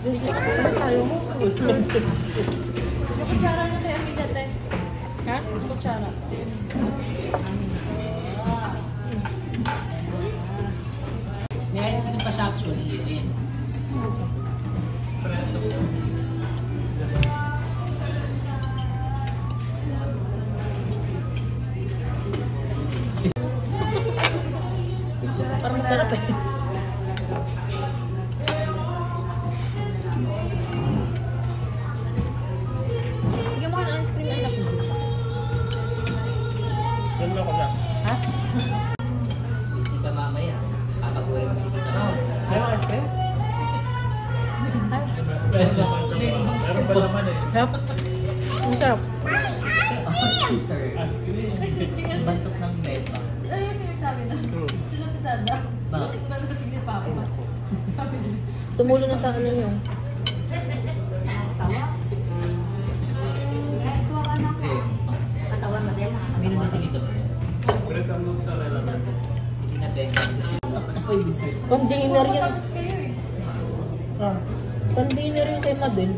Tayo mo. Yung kutsara niya kay Amida, te. Ha? Yung kutsara. May ice cream pa siya actually yun. Espresso. Parang masarap eh. Bigyan mo ka ng ice cream, anak mo. Doon ako na. Ha? Busy ka mamaya. Papaguhin kasi kita. Ayaw ice cream? Meron ba naman eh? Sarap. Masarap. Peter. Bantok ng beba. Ano yung sinasabi na? Sino titada? Bakit? Nalasing ni Papa. Sabi niya. Tumulo na sa ano nyo. Eh, Katawan na din. meron kasi dito. Bread ang mozzarella. Hindi na bega. Ako yung dessert. Pang-dinner yan. Tapos kayo eh. Ah, Pang-dinner yung kay Madel.